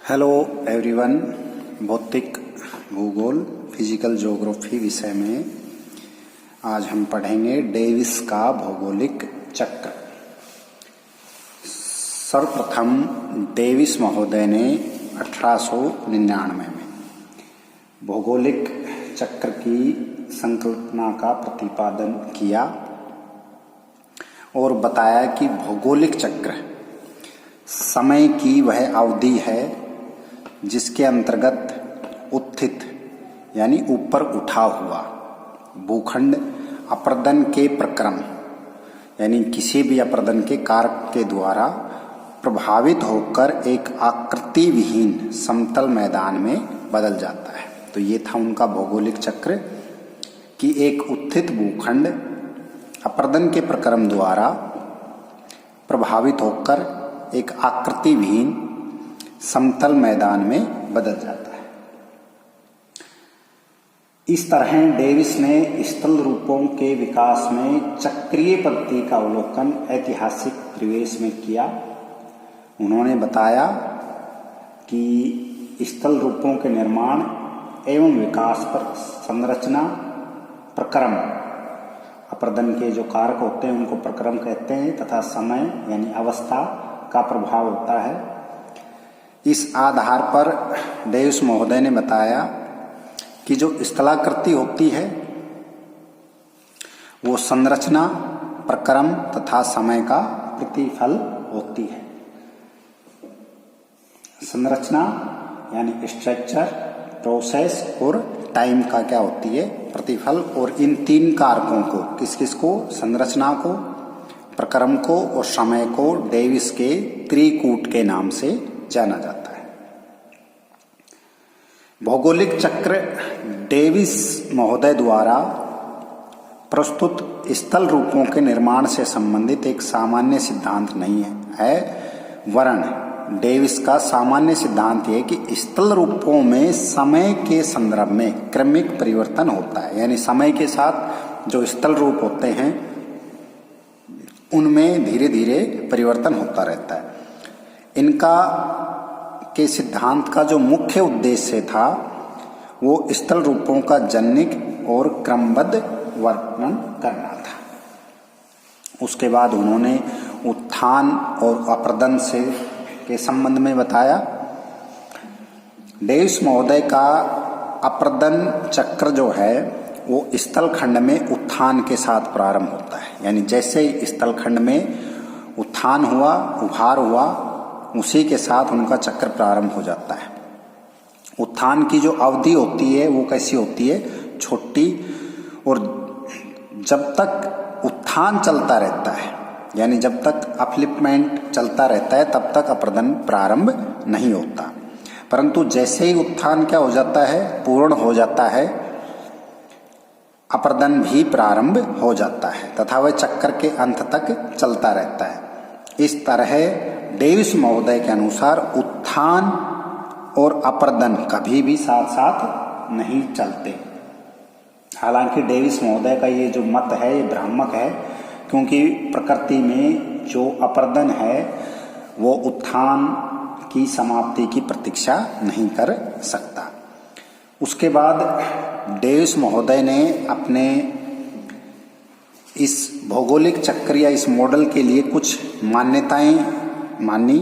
Hello everyone. भौतिक भूगोल physical geography विषय में आज हम पढ़ेंगे डेविस का भौगोलिक चक्र। सर्वप्रथम डेविस महोदय ने 1899 में भौगोलिक चक्र की संकल्पना का प्रतिपादन किया और बताया कि भौगोलिक चक्र समय की वह अवधि है जिसके अंतर्गत उत्थित यानी ऊपर उठा हुआ भूखंड अपर्दन के प्रक्रम यानी किसी भी अपर्दन के कारक के द्वारा प्रभावित होकर एक आकृति विहीन समतल मैदान में बदल जाता है। तो ये था उनका भौगोलिक चक्र कि एक उत्थित भूखंड अपर्दन के प्रक्रम द्वारा प्रभावित होकर एक आकृति विहीन समतल मैदान में बदल जाता है। इस तरह डेविस ने स्थल रूपों के विकास में चक्रीय पद्धति का अवलोकन ऐतिहासिक परिवेश में किया। उन्होंने बताया कि स्थल रूपों के निर्माण एवं विकास पर संरचना प्रक्रम अपर्दन के जो कारक होते हैं उनको प्रक्रम कहते हैं तथा समय यानी अवस्था का प्रभाव होता है। इस आधार पर डेविस महोदय ने बताया कि जो स्थलाकृति होती है वो संरचना प्रक्रम तथा समय का प्रतिफल होती है। संरचना यानी स्ट्रक्चर, प्रोसेस और टाइम का क्या होती है प्रतिफल। और इन तीन कारकों को किस किस को, संरचना को, प्रक्रम को और समय को डेविस के त्रिकूट के नाम से जाना जाता है। भौगोलिक चक्र डेविस महोदय द्वारा प्रस्तुत स्थल रूपों के निर्माण से संबंधित एक सामान्य सिद्धांत नहीं है, वरन डेविस का सामान्य सिद्धांत यह कि स्थल रूपों में समय के संदर्भ में क्रमिक परिवर्तन होता है। यानी समय के साथ जो स्थल रूप होते हैं उनमें धीरे धीरे परिवर्तन होता रहता है। इनका के सिद्धांत का जो मुख्य उद्देश्य था वो स्थल रूपों का जनिक और क्रमबद्ध वर्णन करना था। उसके बाद उन्होंने उत्थान और अपर्दन से के संबंध में बताया। डेविस महोदय का अपर्दन चक्र जो है वो स्थल खंड में उत्थान के साथ प्रारंभ होता है। यानी जैसे ही स्थल खंड में उत्थान हुआ, उभार हुआ, उसी के साथ उनका चक्र प्रारंभ हो जाता है। उत्थान की जो अवधि होती है वो कैसी होती है, छोटी, और जब तक उत्थान चलता रहता है यानी जब तक अपलिफ्टमेंट चलता रहता है तब तक अपर्दन प्रारंभ नहीं होता। परंतु जैसे ही उत्थान क्या हो जाता है, पूर्ण हो जाता है, अपर्दन भी प्रारंभ हो जाता है तथा वह चक्र के अंत तक चलता रहता है। इस तरह डेविस महोदय के अनुसार उत्थान और अपर्दन कभी भी साथ साथ नहीं चलते। हालांकि डेविस महोदय का ये जो मत है ये भ्रामक है, क्योंकि प्रकृति में जो अपर्दन है वो उत्थान की समाप्ति की प्रतीक्षा नहीं कर सकता। उसके बाद डेविस महोदय ने अपने इस भौगोलिक चक्र या इस मॉडल के लिए कुछ मान्यताएं मानी,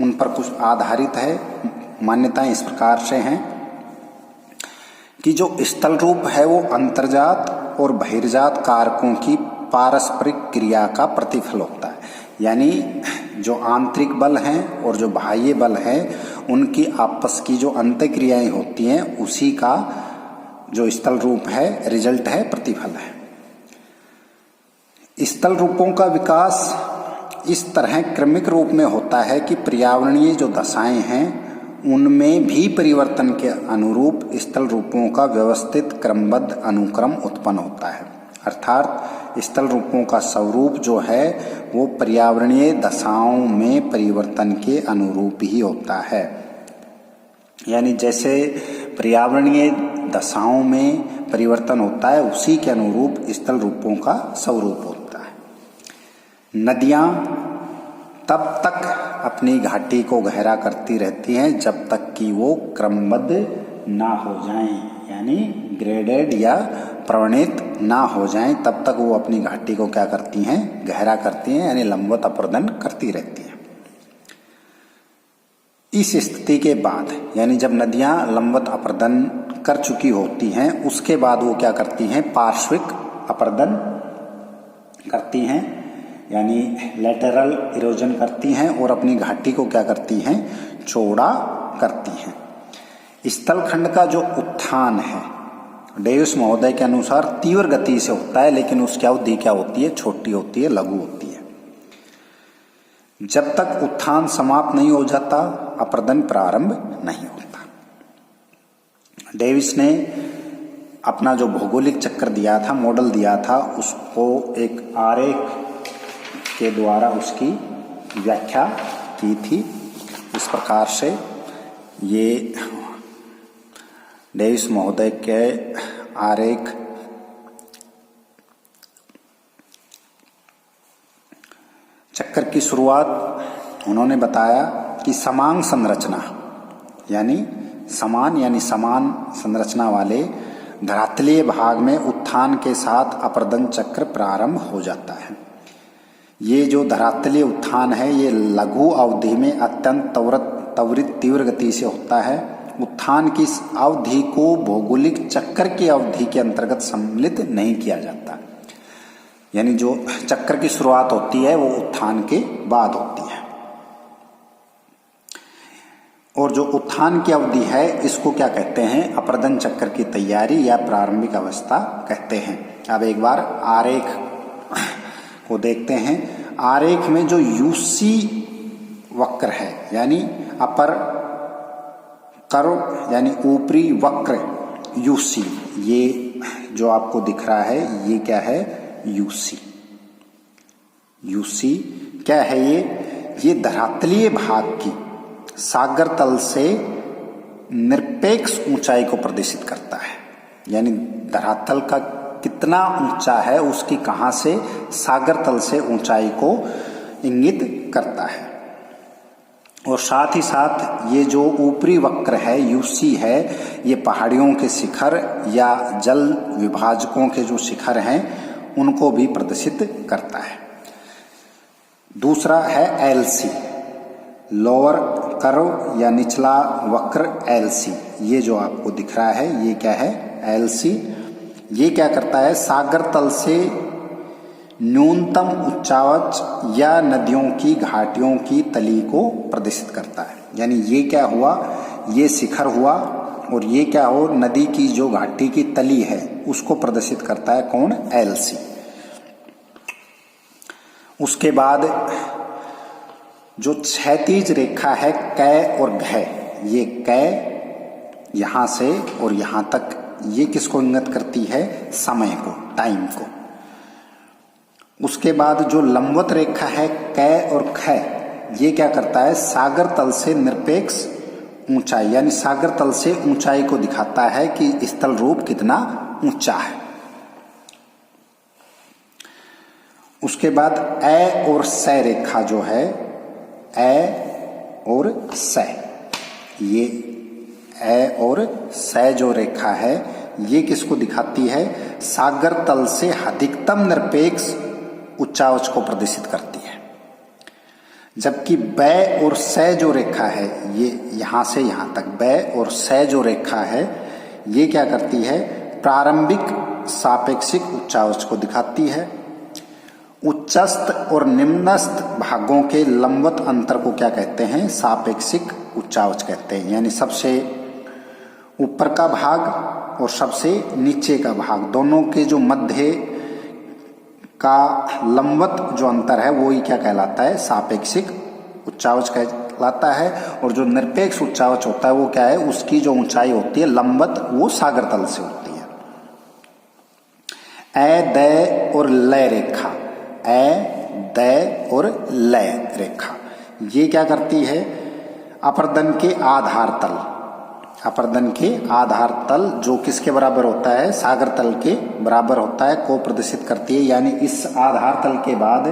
उन पर कुछ आधारित है। मान्यताएं इस प्रकार से हैं कि जो स्थल रूप है वो अंतर्जात और बहिर्जात कारकों की पारस्परिक क्रिया का प्रतिफल होता है। यानी जो आंतरिक बल हैं और जो बाह्य बल हैं उनकी आपस की जो अंतःक्रियाएं होती हैं उसी का जो स्थल रूप है रिजल्ट है, प्रतिफल है। स्थल रूपों का विकास इस तरह क्रमिक रूप में होता है कि पर्यावरणीय जो दशाएं हैं उनमें भी परिवर्तन के अनुरूप स्थल रूपों का व्यवस्थित क्रमबद्ध अनुक्रम उत्पन्न होता है। अर्थात स्थल रूपों का स्वरूप जो है वो पर्यावरणीय दशाओं में परिवर्तन के अनुरूप ही होता है। यानी जैसे पर्यावरणीय दशाओं में परिवर्तन होता है उसी के अनुरूप स्थल रूपों का स्वरूप होता है। नदियां तब तक अपनी घाटी को गहरा करती रहती हैं जब तक कि वो क्रमबद्ध ना हो जाएं, यानी ग्रेडेड या प्रवणित ना हो जाएं, तब तक वो अपनी घाटी को क्या करती हैं, गहरा करती हैं, यानी लंबवत अपर्दन करती रहती हैं। इस स्थिति के बाद, यानी जब नदियां लंबवत अपर्दन कर चुकी होती हैं, उसके बाद वो क्या करती हैं, पार्श्विक अपर्दन करती हैं, यानी लेटरल इरोजन करती हैं और अपनी घाटी को क्या करती हैं, चौड़ा करती हैं। स्थलखंड का जो उत्थान है डेविस महोदय के अनुसार तीव्र गति से होता है, लेकिन उसकी अवधि क्या होती है, छोटी होती है, लघु होती है। जब तक उत्थान समाप्त नहीं हो जाता अपर्दन प्रारंभ नहीं होता। डेविस ने अपना जो भौगोलिक चक्र दिया था, मॉडल दिया था, उसको एक आरेख के द्वारा उसकी व्याख्या की थी। इस प्रकार से ये डेविस महोदय के आरेख चक्र की शुरुआत उन्होंने बताया कि समान संरचना यानी समान संरचना वाले धरातलीय भाग में उत्थान के साथ अपर्दन चक्र प्रारंभ हो जाता है। ये जो धरातलीय उत्थान है ये लघु अवधि में अत्यंत त्वरित तीव्र गति से होता है। उत्थान की अवधि को भौगोलिक चक्र की अवधि के अंतर्गत सम्मिलित नहीं किया जाता, यानी जो चक्र की शुरुआत होती है वो उत्थान के बाद होती है। और जो उत्थान की अवधि है इसको क्या कहते हैं, अपर्दन चक्र की तैयारी या प्रारंभिक अवस्था कहते हैं। अब एक बार आरेख को देखते हैं। आरेख में जो यूसी वक्र है, यानी अपर कर्व यानी ऊपरी वक्र यूसी, ये जो आपको दिख रहा है ये क्या है, यूसी। यूसी क्या है, ये धरातलीय भाग की सागर तल से निरपेक्ष ऊंचाई को प्रदर्शित करता है, यानी धरातल का कितना ऊंचा है उसकी कहां से सागर तल से ऊंचाई को इंगित करता है। और साथ ही साथ ये जो ऊपरी वक्र है यूसी है, ये पहाड़ियों के शिखर या जल विभाजकों के जो शिखर हैं उनको भी प्रदर्शित करता है। दूसरा है एलसी, लोअर कर्व या निचला वक्र एलसी। ये जो आपको दिख रहा है ये क्या है, एलसी। ये क्या करता है, सागर तल से न्यूनतम उच्चावच या नदियों की घाटियों की तली को प्रदर्शित करता है। यानी ये क्या हुआ, ये शिखर हुआ और ये क्या हो, नदी की जो घाटी की तली है उसको प्रदर्शित करता है कौन, एलसी। उसके बाद जो क्षैतिज रेखा है कै और घ, ये कै यहां से और यहां तक, ये किसको इंगित करती है, समय को, टाइम को। उसके बाद जो लंबवत रेखा है कै और ख, ये क्या करता है, सागर तल से निरपेक्ष ऊंचाई यानी सागर तल से ऊंचाई को दिखाता है कि स्थल रूप कितना ऊंचा है। उसके बाद ए और सै रेखा जो है, ए और सै, ये ए और सै जो रेखा है ये किसको दिखाती है, सागर तल से अधिकतम निरपेक्ष उच्चावच को प्रदर्शित करती है। जबकि बै और सै जो रेखा है, ये यहां से यहां तक बै और सै जो रेखा है ये क्या करती है, प्रारंभिक सापेक्षिक उच्चावच को दिखाती है। उच्चस्थ और निम्नस्थ भागों के लंबवत अंतर को क्या कहते हैं, सापेक्षिक उच्चावच कहते हैं। यानी सबसे ऊपर का भाग और सबसे नीचे का भाग, दोनों के जो मध्य का लंबवत जो अंतर है वो ही क्या कहलाता है, सापेक्षिक उच्चावच कहलाता है। और जो निरपेक्ष उच्चावच होता है वो क्या है, उसकी जो ऊंचाई होती है लंबवत, वो सागर तल से होती है। ए दै और लय रेखा, ए दै और लय रेखा ये क्या करती है, अपर्दन के आधार तल, अपर्दन के आधार तल जो किसके बराबर होता है, सागर तल के बराबर होता है, को प्रदर्शित करती है। यानी इस आधार तल के बाद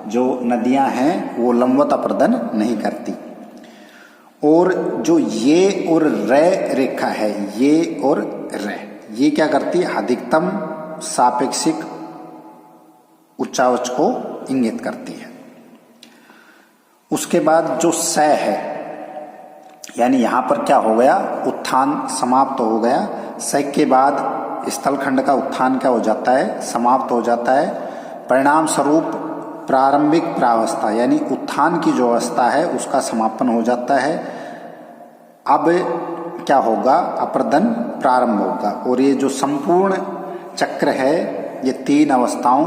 जो नदियां हैं वो लंबवत अपर्दन नहीं करती। और जो ये और रे रेखा है, ये और रे, ये क्या करती है, अधिकतम सापेक्षिक उच्चावच को इंगित करती है। उसके बाद जो स है, यानी यहां पर क्या हो गया, उत्थान समाप्त हो गया। स के बाद स्थलखंड का उत्थान क्या हो जाता है, समाप्त हो जाता है। परिणाम स्वरूप प्रारंभिक प्रावस्था यानी उत्थान की जो अवस्था है उसका समापन हो जाता है। अब क्या होगा, अपर्दन प्रारंभ होगा। और ये जो संपूर्ण चक्र है ये 3 अवस्थाओं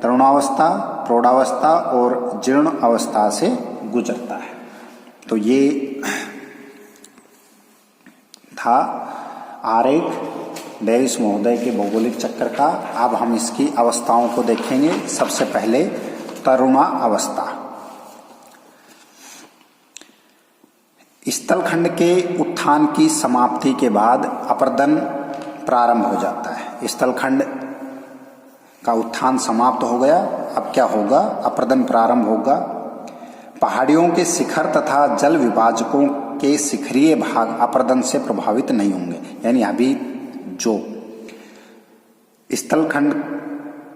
तरुणावस्था, प्रौढ़ावस्था और जीर्ण अवस्था से गुजरता है। तो ये था आरेख डेविस महोदय के भौगोलिक चक्र का। अब हम इसकी अवस्थाओं को देखेंगे। सबसे पहले तरुणा अवस्था। स्थलखंड के उत्थान की समाप्ति के बाद अपर्दन प्रारंभ हो जाता है। स्थलखंड का उत्थान समाप्त हो गया, अब क्या होगा, अपर्दन प्रारंभ होगा। पहाड़ियों के शिखर तथा जल विभाजकों के शिखरीय भाग अपर्दन से प्रभावित नहीं होंगे। यानी अभी जो स्थलखंड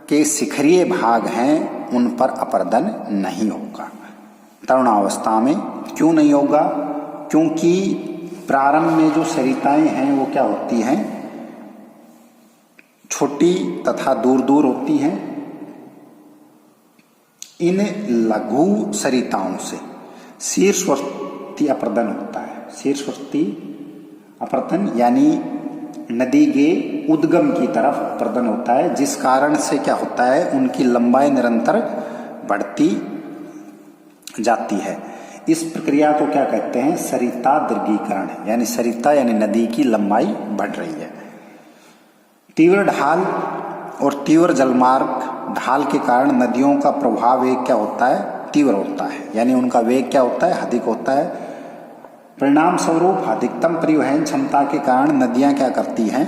के शिखरीय भाग हैं उन पर अपर्दन नहीं होगा तरुणावस्था में। क्यों नहीं होगा, क्योंकि प्रारंभ में जो सरिताएं हैं वो क्या होती हैं, छोटी तथा दूर दूर होती हैं। इन लघु सरिताओं से शीर्षवर्ती अपर्दन होता है। शीर्षवर्ती अपर्दन यानी नदी के उद्गम की तरफ अपर्दन होता है, जिस कारण से क्या होता है, उनकी लंबाई निरंतर बढ़ती जाती है। इस प्रक्रिया को क्या कहते हैं, सरिता दीर्घीकरण। यानी सरिता यानी नदी की लंबाई बढ़ रही है। तीव्र ढाल और तीव्र जलमार्ग ढाल के कारण नदियों का प्रवाह वेग क्या होता है, तीव्र होता है। यानी उनका वेग क्या होता है, अधिक होता है। परिणाम स्वरूप अधिकतम परिवहन क्षमता के कारण नदियां क्या करती हैं,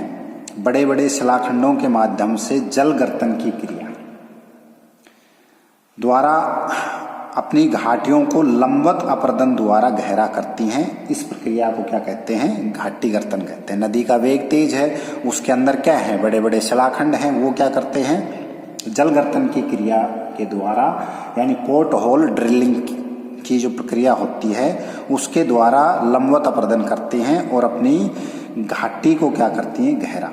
बड़े बड़े शिलाखंडों के माध्यम से जल गर्तन की क्रिया द्वारा अपनी घाटियों को लंबवत अपर्दन द्वारा गहरा करती हैं। इस प्रक्रिया को क्या कहते हैं, घाटी गर्तन कहते हैं। नदी का वेग तेज है, उसके अंदर क्या है, बड़े बड़े शिलाखंड हैं, वो क्या करते हैं, जल गर्तन की क्रिया के द्वारा यानी पोर्ट होल ड्रिलिंग की जो प्रक्रिया होती है उसके द्वारा लंबवत अपर्दन करते हैं और अपनी घाटी को क्या करती हैं, गहरा।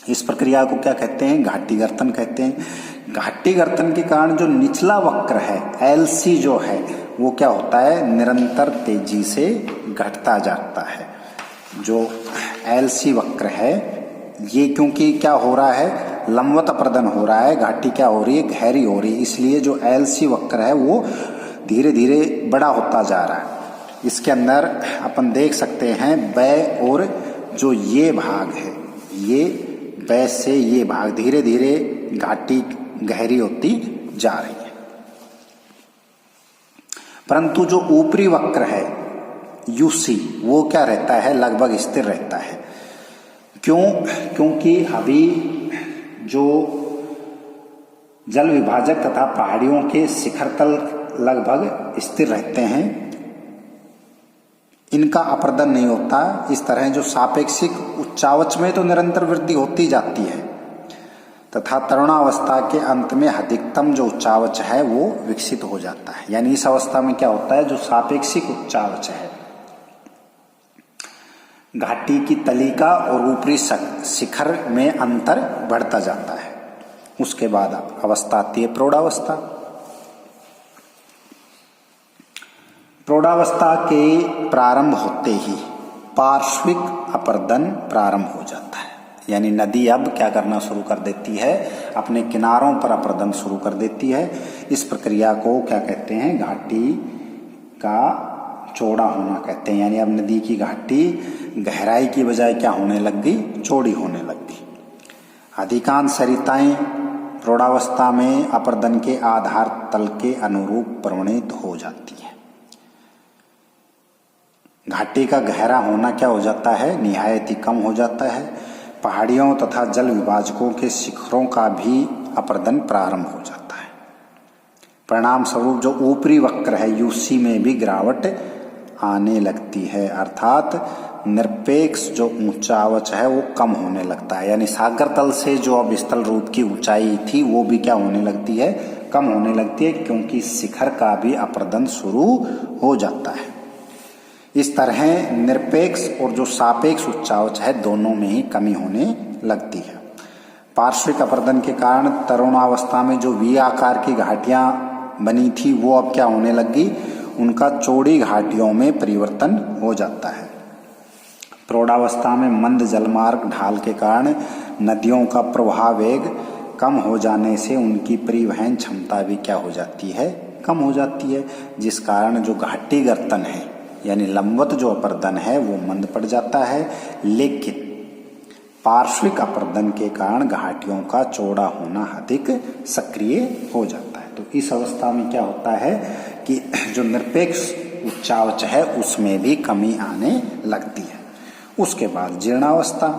इस प्रक्रिया को क्या कहते हैं, घाटी गर्तन कहते हैं। घाटी गर्तन के कारण जो निचला वक्र है एलसी जो है वो क्या होता है, निरंतर तेजी से घटता जाता है। जो एलसी वक्र है ये क्योंकि क्या हो रहा है, लंबवत अपर्दन हो रहा है, घाटी क्या हो रही है, गहरी हो रही है, इसलिए जो एलसी वक्र है वो धीरे धीरे बड़ा होता जा रहा है। इसके अंदर अपन देख सकते हैं बै और जो ये भाग है, ये बै से ये भाग धीरे धीरे घाटी गहरी होती जा रही है। परंतु जो ऊपरी वक्र है यूसी वो क्या रहता है, लगभग स्थिर रहता है। क्यों, क्योंकि अभी जो जल विभाजक तथा पहाड़ियों के शिखर तल लगभग स्थिर रहते हैं, इनका अपर्दन नहीं होता। इस तरह जो सापेक्षिक उच्चावच में तो निरंतर वृद्धि होती जाती है तथा तरुणावस्था के अंत में अधिकतम जो उच्चावच है वो विकसित हो जाता है। यानी इस अवस्था में क्या होता है, जो सापेक्षिक उच्चावच है, घाटी की तलिका और ऊपरी शिखर में अंतर बढ़ता जाता है। उसके बाद अवस्था आती है प्रौढ़ावस्था। प्रौढ़ावस्था के प्रारंभ होते ही पार्श्विक अपर्दन प्रारंभ हो जाता है। यानी नदी अब क्या करना शुरू कर देती है, अपने किनारों पर अपर्दन शुरू कर देती है। इस प्रक्रिया को क्या कहते हैं, घाटी का चौड़ा होना कहते हैं। यानी अब नदी की घाटी गहराई की बजाय क्या होने लग गई, चौड़ी होने लग गई। अधिकांश सरिताएं प्रौढ़ावस्था में अपर्दन के आधार तल के अनुरूप परिणत हो जाती है। घाटी का गहरा होना क्या हो जाता है, निहायत ही कम हो जाता है। पहाड़ियों तथा जल विभाजकों के शिखरों का भी अपर्दन प्रारंभ हो जाता है। परिणाम स्वरूप जो ऊपरी वक्र है यूसी में भी गिरावट आने लगती है, अर्थात निरपेक्ष जो ऊंचावच है वो कम होने लगता है। यानी सागर तल से जो अब स्थल रूप की ऊंचाई थी वो भी क्या होने लगती है, कम होने लगती है, क्योंकि शिखर का भी अपरदन शुरू हो जाता है। इस तरह निरपेक्ष और जो सापेक्ष उच्चावच है दोनों में ही कमी होने लगती है। पार्श्विक अपरदन के कारण तरुणावस्था में जो वी आकार की घाटियां बनी थी वो अब क्या होने लगी, उनका चौड़ी घाटियों में परिवर्तन हो जाता है। प्रौढ़ावस्था में मंद जलमार्ग ढाल के कारण नदियों का प्रवाह वेग कम हो जाने से उनकी परिवहन क्षमता भी क्या हो जाती है, कम हो जाती है, जिस कारण जो घाटी गर्तन है यानी लंबवत जो अपरदन है वो मंद पड़ जाता है। लेकिन पार्श्विक अपरदन के कारण घाटियों का चौड़ा होना अधिक सक्रिय हो जाता है। तो इस अवस्था में क्या होता है कि जो निरपेक्ष उच्चावच है उसमें भी कमी आने लगती है। उसके बाद जीर्णावस्था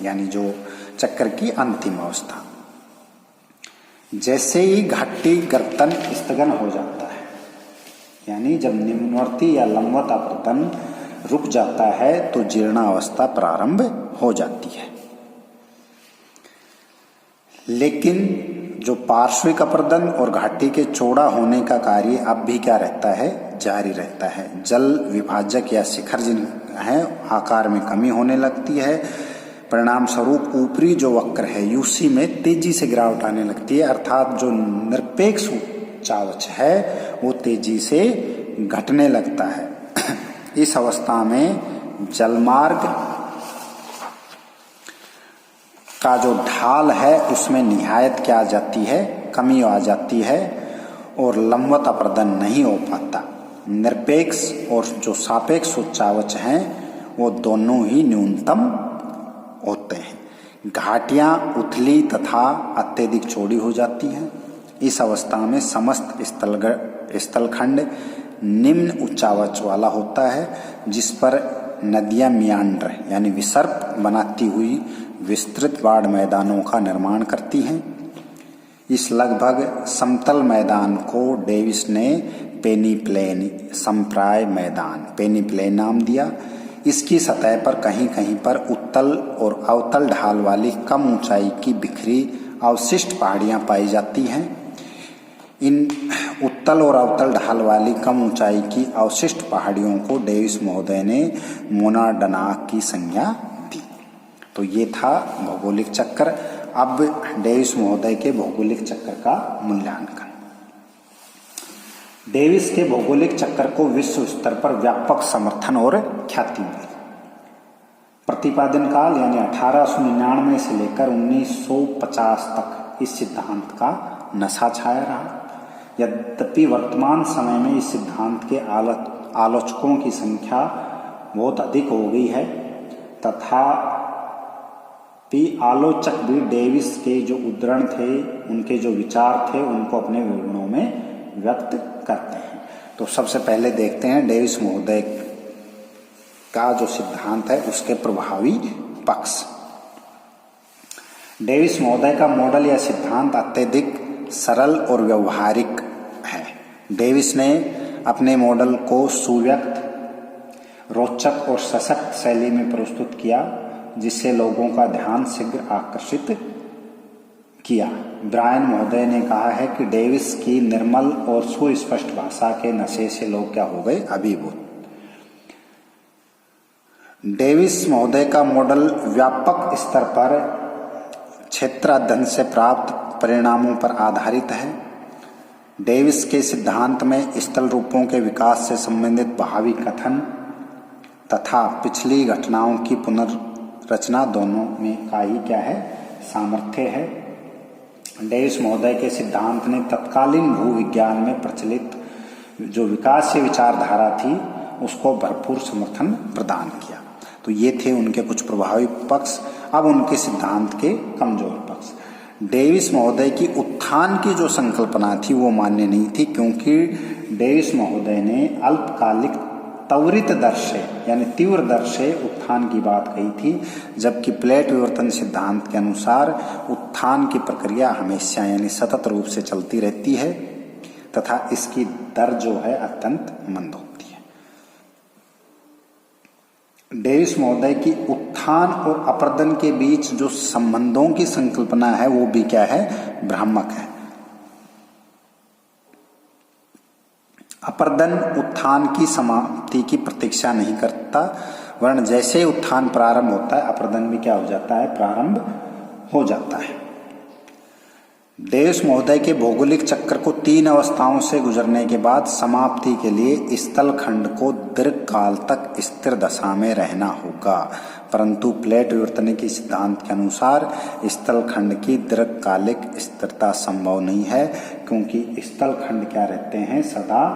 यानी जो चक्र की अंतिम अवस्था, जैसे ही घाटी गर्तन स्थगन हो जाता है, यानी जब निम्नवर्ती या लंबवत अपरदन रुक जाता है तो जीर्णावस्था प्रारंभ हो जाती है। लेकिन जो पार्श्विक अपरदन और घाटी के चौड़ा होने का कार्य अब भी क्या रहता है, जारी रहता है। जल विभाजक या शिखर जिन है आकार में कमी होने लगती है। परिणाम स्वरूप ऊपरी जो वक्र है यूसी में तेजी से गिरावट आने लगती है, अर्थात जो निरपेक्ष उच्चावच है वो तेजी से घटने लगता है। इस अवस्था में जलमार्ग का जो ढाल है उसमें निहायत क्या आ जाती है, कमी आ जाती है और लंबवत अपरदन नहीं हो पाता। निरपेक्ष और जो सापेक्ष उच्चावच हैं वो दोनों ही न्यूनतम होते हैं। घाटियां उथली तथा अत्यधिक चौड़ी हो जाती हैं। इस अवस्था में समस्त स्थलखंड निम्न उच्चावच वाला होता है, जिस पर नदियां मियांड्र यानी विसर्प बनाती हुई विस्तृत बाढ़ मैदानों का निर्माण करती हैं। इस लगभग समतल मैदान को डेविस ने पेनीप्लेन संप्राय मैदान पेनीप्लेन नाम दिया। इसकी सतह पर कहीं कहीं पर उत्तल और अवतल ढाल वाली कम ऊंचाई की बिखरी अवशिष्ट पहाड़ियां पाई जाती हैं। इन उत्तल और अवतल ढाल वाली कम ऊंचाई की अवशिष्ट पहाड़ियों को डेविस महोदय ने मोनाडनाक की संज्ञा दी। तो ये था भौगोलिक चक्र। अब डेविस महोदय के भौगोलिक चक्र का मूल्यांकन। डेविस के भौगोलिक चक्र को विश्व स्तर पर व्यापक समर्थन और ख्याति मिली। प्रतिपादन काल यानी 1899 से लेकर 1950 तक इस सिद्धांत का नशा छाया रहा। यद्यपि वर्तमान समय में इस सिद्धांत के आलोचकों की संख्या बहुत अधिक हो गई है, तथापि आलोचक भी डेविस के जो उद्धरण थे, उनके जो विचार थे, उनको अपने विवरणों में व्यक्त करते हैं। तो सबसे पहले देखते हैं डेविस महोदय का जो सिद्धांत है उसके प्रभावी पक्ष। डेविस महोदय का मॉडल या सिद्धांत अत्यधिक सरल और व्यवहारिक है। डेविस ने अपने मॉडल को सुव्यक्त, रोचक और सशक्त शैली में प्रस्तुत किया, जिससे लोगों का ध्यान शीघ्र आकर्षित किया। ब्रायन महोदय ने कहा है कि डेविस की निर्मल और सुस्पष्ट भाषा के नशे से लोग क्या हो गए, अभिभूत। डेविस महोदय का मॉडल व्यापक स्तर पर क्षेत्र अध्ययन से प्राप्त परिणामों पर आधारित है। डेविस के सिद्धांत में स्थल रूपों के विकास से संबंधित भावी कथन तथा पिछली घटनाओं की पुनर्रचना दोनों में का ही क्या है, सामर्थ्य है। डेविस महोदय के सिद्धांत ने तत्कालीन भूविज्ञान में प्रचलित जो विकासीय विचारधारा थी उसको भरपूर समर्थन प्रदान किया। तो ये थे उनके कुछ प्रभावी पक्ष। अब उनके सिद्धांत के कमजोर पक्ष। डेविस महोदय की उत्थान की जो संकल्पना थी वो मान्य नहीं थी, क्योंकि डेविस महोदय ने अल्पकालिक त्वरित दर से यानी तीव्र दर से उत्थान की बात कही थी, जबकि प्लेट विवर्तन सिद्धांत के अनुसार उत्थान की प्रक्रिया हमेशा यानी सतत रूप से चलती रहती है। तथा इसकी दर जो है अत्यंत मंद होती है। डेविस महोदय की उत्थान और अपर्दन के बीच जो संबंधों की संकल्पना है वो भी क्या है, भ्रामक है। अपर्दन उत्थान की समाप्ति की प्रतीक्षा नहीं करता, वरन जैसे ही उत्थान प्रारंभ होता है अपर्दन भी क्या हो जाता है, प्रारंभ हो जाता है। डेविस महोदय के भौगोलिक चक्र को 3 अवस्थाओं से गुजरने के बाद समाप्ति के लिए स्थल खंड को दीर्घ काल तक स्थिर दशा में रहना होगा, परंतु प्लेट विवर्तनिकी सिद्धांत के अनुसार स्थल खंड की दीर्घकालिक स्थिरता संभव नहीं है, क्योंकि स्थल खंड क्या रहते हैं, सदा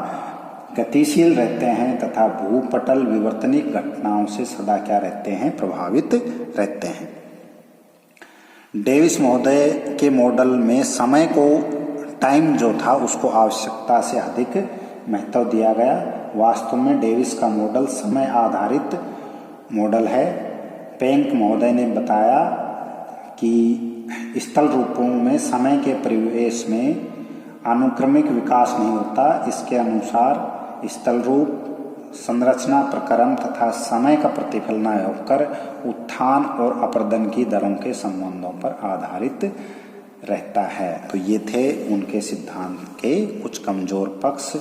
गतिशील रहते हैं तथा भूपटल विवर्तनिक घटनाओं से सदा क्या रहते हैं, प्रभावित रहते हैं। डेविस महोदय के मॉडल में समय को, टाइम जो था उसको आवश्यकता से अधिक महत्व दिया गया। वास्तव में डेविस का मॉडल समय आधारित मॉडल है। पेंक महोदय ने बताया कि स्थल रूपों में समय के परिवेश में अनुक्रमिक विकास नहीं होता। इसके अनुसार स्थल रूप, संरचना, प्रक्रम तथा समय का प्रतिफलन होकर उत्थान और अपर्दन की दरों के संबंधों पर आधारित रहता है। तो ये थे उनके सिद्धांत के कुछ कमजोर पक्ष।